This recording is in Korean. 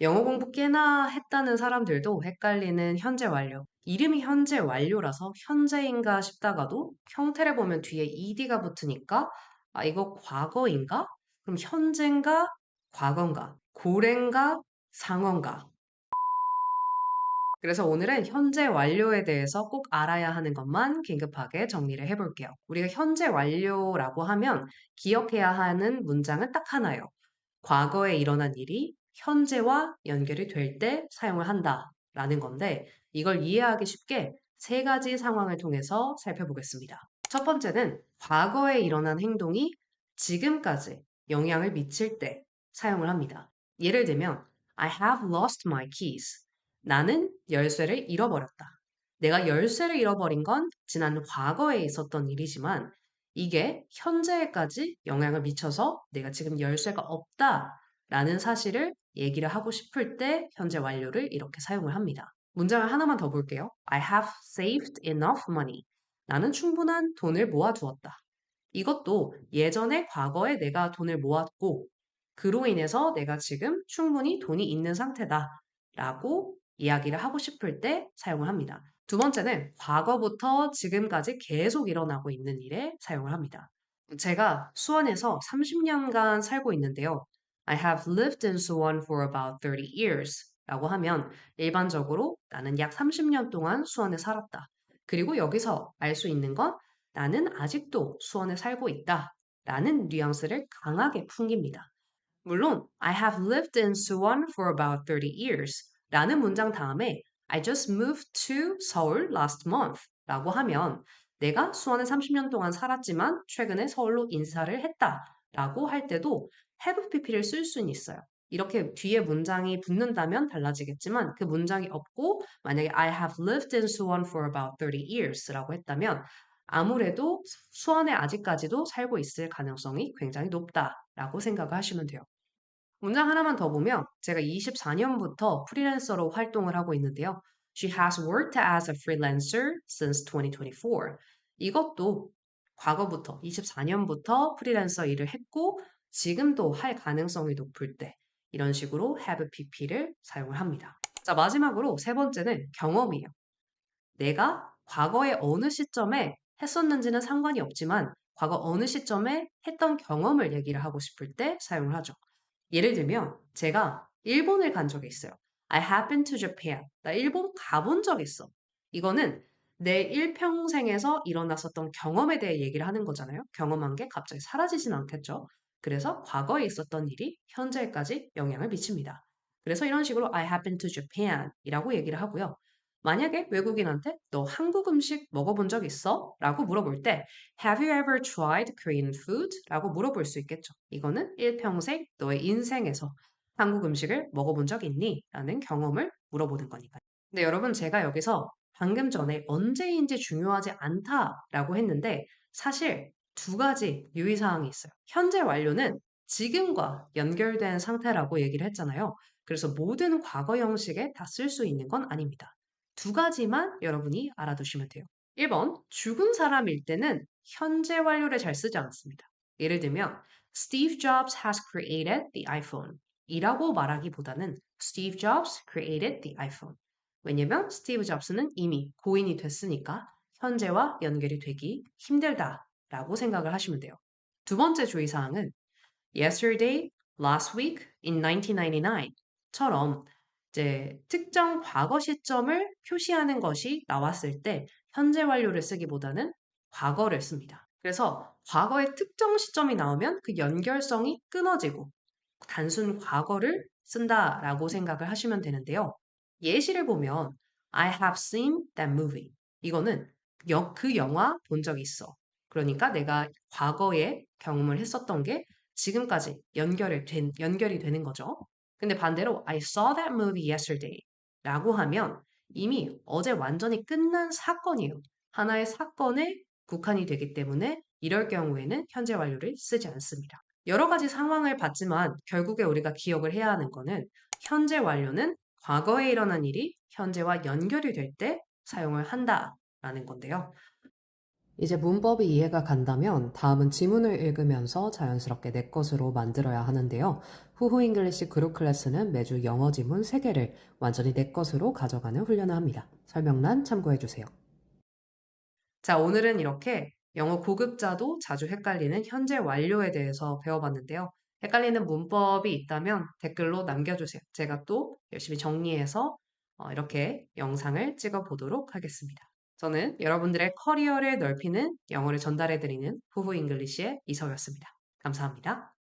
영어 공부 꽤나 했다는 사람들도 헷갈리는 현재 완료. 이름이 현재 완료라서 현재인가 싶다가도 형태를 보면 뒤에 ed가 붙으니까 아, 이거 과거인가? 그럼 현재인가? 과거인가? 고래인가? 상어인가? 그래서 오늘은 현재 완료에 대해서 꼭 알아야 하는 것만 긴급하게 정리를 해볼게요. 우리가 현재 완료라고 하면 기억해야 하는 문장은 딱 하나예요. 과거에 일어난 일이 현재와 연결이 될 때 사용을 한다라는 건데 이걸 이해하기 쉽게 세 가지 상황을 통해서 살펴보겠습니다. 첫 번째는 과거에 일어난 행동이 지금까지 영향을 미칠 때 사용을 합니다. 예를 들면 I have lost my keys. 나는 열쇠를 잃어버렸다. 내가 열쇠를 잃어버린 건 지난 과거에 있었던 일이지만 이게 현재에까지 영향을 미쳐서 내가 지금 열쇠가 없다라는 사실을 얘기를 하고 싶을 때 현재 완료를 이렇게 사용을 합니다. 문장을 하나만 더 볼게요. I have saved enough money. 나는 충분한 돈을 모아두었다. 이것도 예전에 과거에 내가 돈을 모았고 그로 인해서 내가 지금 충분히 돈이 있는 상태다 라고 이야기를 하고 싶을 때 사용을 합니다. 두 번째는 과거부터 지금까지 계속 일어나고 있는 일에 사용을 합니다. 제가 수원에서 30년간 살고 있는데요. I have lived in Suwon for about 30 years 라고 하면 일반적으로 나는 약 30년 동안 수원에 살았다. 그리고 여기서 알 수 있는 건 나는 아직도 수원에 살고 있다 라는 뉘앙스를 강하게 풍깁니다. 물론 I have lived in Suwon for about 30 years 라는 문장 다음에 I just moved to 서울 last month 라고 하면 내가 수원에 30년 동안 살았지만 최근에 서울로 인사를 했다 라고 할 때도 have pp를 쓸 수는 있어요. 이렇게 뒤에 문장이 붙는다면 달라지겠지만 그 문장이 없고 만약에 I have lived in Suwon for about 30 years 라고 했다면 아무래도 수원에 아직까지도 살고 있을 가능성이 굉장히 높다라고 생각을 하시면 돼요. 문장 하나만 더 보면 제가 24년부터 프리랜서로 활동을 하고 있는데요. She has worked as a freelancer since 2024. 이것도 과거부터 24년부터 프리랜서 일을 했고 지금도 할 가능성이 높을 때 이런 식으로 have pp를 사용을 합니다. 자, 마지막으로 세 번째는 경험이에요. 내가 과거에 어느 시점에 했었는지는 상관이 없지만 과거 어느 시점에 했던 경험을 얘기를 하고 싶을 때 사용을 하죠. 예를 들면 제가 일본을 간 적이 있어요. I have been to Japan. 나 일본 가본 적 있어. 이거는 내 일평생에서 일어났었던 경험에 대해 얘기를 하는 거잖아요. 경험한 게 갑자기 사라지진 않겠죠. 그래서 과거에 있었던 일이 현재까지 영향을 미칩니다. 그래서 이런 식으로 I have been to Japan 이라고 얘기를 하고요. 만약에 외국인한테 너 한국 음식 먹어본 적 있어? 라고 물어볼 때 Have you ever tried Korean food? 라고 물어볼 수 있겠죠. 이거는 일평생 너의 인생에서 한국 음식을 먹어본 적 있니? 라는 경험을 물어보는 거니까요. 근데 여러분 제가 여기서 방금 전에 언제인지 중요하지 않다라고 했는데 사실 두 가지 유의사항이 있어요. 현재 완료는 지금과 연결된 상태라고 얘기를 했잖아요. 그래서 모든 과거 형식에 다 쓸 수 있는 건 아닙니다. 두 가지만 여러분이 알아두시면 돼요. 1번, 죽은 사람일 때는 현재 완료를 잘 쓰지 않습니다. 예를 들면, Steve Jobs has created the iPhone 이라고 말하기보다는 Steve Jobs created the iPhone. 왜냐면 스티브 잡스는 이미 고인이 됐으니까 현재와 연결이 되기 힘들다라고 생각을 하시면 돼요. 두 번째 주의사항은 yesterday, last week, in 1999처럼 이제 특정 과거 시점을 표시하는 것이 나왔을 때 현재 완료를 쓰기보다는 과거를 씁니다. 그래서 과거의 특정 시점이 나오면 그 연결성이 끊어지고 단순 과거를 쓴다라고 생각을 하시면 되는데요. 예시를 보면 I have seen that movie. 이거는 그 영화 본 적 있어. 그러니까 내가 과거에 경험을 했었던 게 지금까지 연결이 되는 거죠. 근데 반대로 I saw that movie yesterday 라고 하면 이미 어제 완전히 끝난 사건이에요. 하나의 사건에 국한이 되기 때문에 이럴 경우에는 현재 완료를 쓰지 않습니다. 여러 가지 상황을 봤지만 결국에 우리가 기억을 해야 하는 거는 현재 완료는 과거에 일어난 일이 현재와 연결이 될 때 사용을 한다라는 건데요. 이제 문법이 이해가 간다면 다음은 지문을 읽으면서 자연스럽게 내 것으로 만들어야 하는데요. 후후 잉글리시 그룹 클래스는 매주 영어 지문 3개를 완전히 내 것으로 가져가는 훈련을 합니다. 설명란 참고해주세요. 자, 오늘은 이렇게 영어 고급자도 자주 헷갈리는 현재 완료에 대해서 배워봤는데요. 헷갈리는 문법이 있다면 댓글로 남겨주세요. 제가 또 열심히 정리해서 이렇게 영상을 찍어 보도록 하겠습니다. 저는 여러분들의 커리어를 넓히는 영어를 전달해드리는 후후 잉글리시의 이서였습니다. 감사합니다.